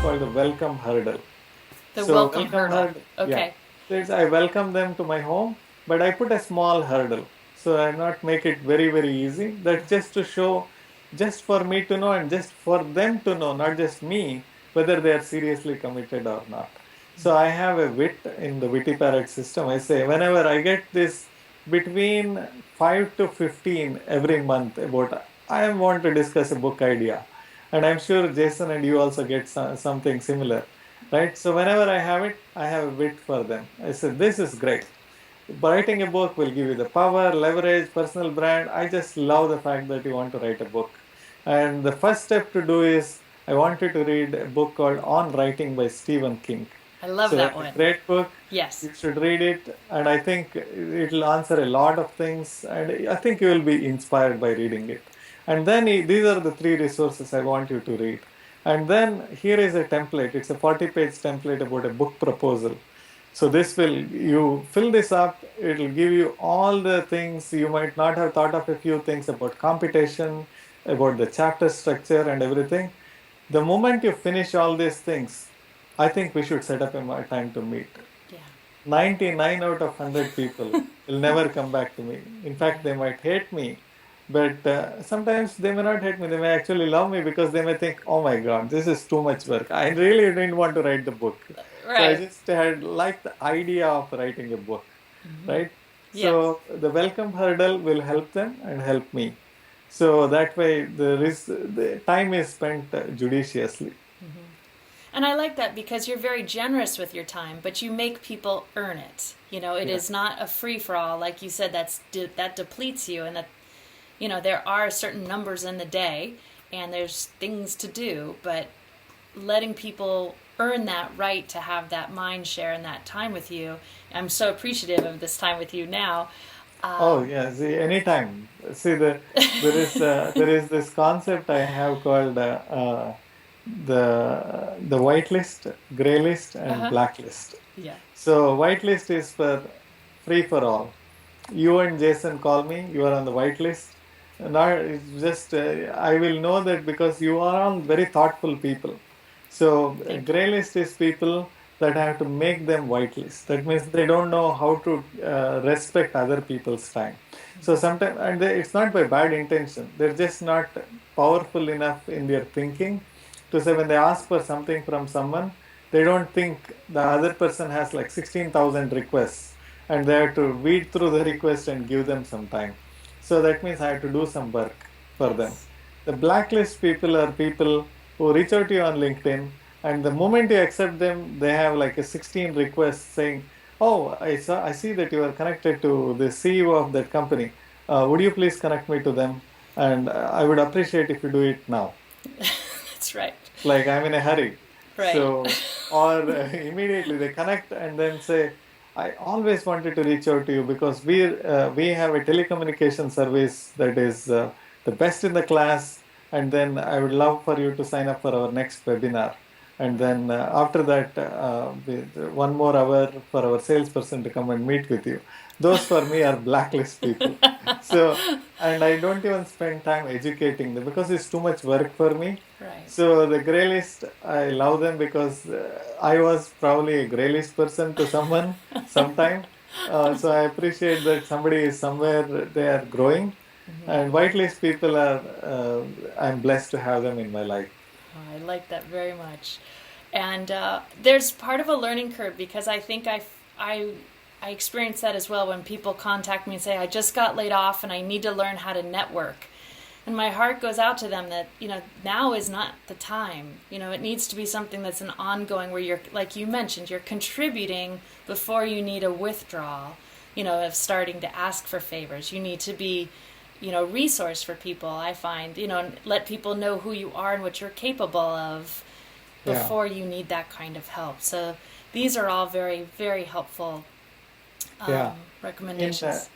called the welcome hurdle. The So welcome welcome hurdle. hurdle, yeah. Okay. So I welcome them to my home, but I put a small hurdle. So I not make it very, very easy. That's just to show, just for me to know and just for them to know, not just me, whether they are seriously committed or not. So I have a wit in the witty parrot system. I say whenever I get this between 5 to 15 every month about I want to discuss a book idea. And I'm sure Jason and you also get something similar, right? So whenever I have it, I have a bit for them. I said, this is great. Writing a book will give you the power, leverage, personal brand. I just love the fact that you want to write a book. And the first step to do is I want you to read a book called On Writing by Stephen King. I love So that that's a one. great book. Yes. You should read it. And I think it'll answer a lot of things. And I think you will be inspired by reading it. And then these are the three resources I want you to read. And then here is a template. It's a 40-page template about a book proposal. So this will, you fill this up, it'll give you all the things you might not have thought of, a few things about computation, about the chapter structure and everything. The moment you finish all these things, I think we should set up a time to meet. Yeah. 99 out of 100 people will never come back to me. In fact, they might hate me, but sometimes they may not hate me. They may actually love me because they may think, oh my God, this is too much work. I really didn't want to write the book. So I Right. just had liked the idea of writing a book, right? Yes. So the welcome hurdle will help them and help me. So that way the time is spent judiciously. And I like that because you're very generous with your time, but you make people earn it. It Yeah. is not a free for all, like you said. That depletes you, and that there are certain numbers in the day, and there's things to do. But letting people earn that right to have that mind share and that time with you, I'm so appreciative of this time with you now. Oh yeah, see, anytime. See, there is this concept I have called the white list, gray list, Uh and huh. black list. Yeah. So white list is for free for all. You and Jason call me, you are on the white list. Now it's just I will know that because you are all very thoughtful people. So Thank you. gray list is people that I have to make them whitelist. That means they don't know how to respect other people's time. So sometimes, and it's not by bad intention. They're just not powerful enough in their thinking to say when they ask for something from someone, they don't think the other person has like 16,000 requests and they have to weed through the request and give them some time. So that means I have to do some work for them. Yes. The blacklist people are people who reach out to you on LinkedIn, and the moment you accept them, they have like a 16 requests saying, "Oh, I see that you are connected to the CEO of that company. Would you please connect me to them? And I would appreciate if you do it now." That's right. Like I'm in a hurry. Right. So, or immediately they connect and then say, I always wanted to reach out to you because we have a telecommunication service that is the best in the class, and then I would love for you to sign up for our next webinar. And then after that, one more hour for our salesperson to come and meet with you. Those for me are blacklist people. So, and I don't even spend time educating them because it's too much work for me. Right. So the gray list, I love them because I was probably a gray list person to someone sometime. So I appreciate that somebody is somewhere they are growing. And whitelist people are, I'm blessed to have them in my life. Oh, I like that very much. And there's part of a learning curve because I think I experience that as well when people contact me and say, I just got laid off and I need to learn how to network. And my heart goes out to them that, now is not the time. It needs to be something that's an ongoing where you're, like you mentioned, you're contributing before you need a withdrawal, of starting to ask for favors. You need to be, resource for people, I find, and let people know who you are and what you're capable of Yeah. before you need that kind of help. So these are all very, very helpful Yeah. In recommendations.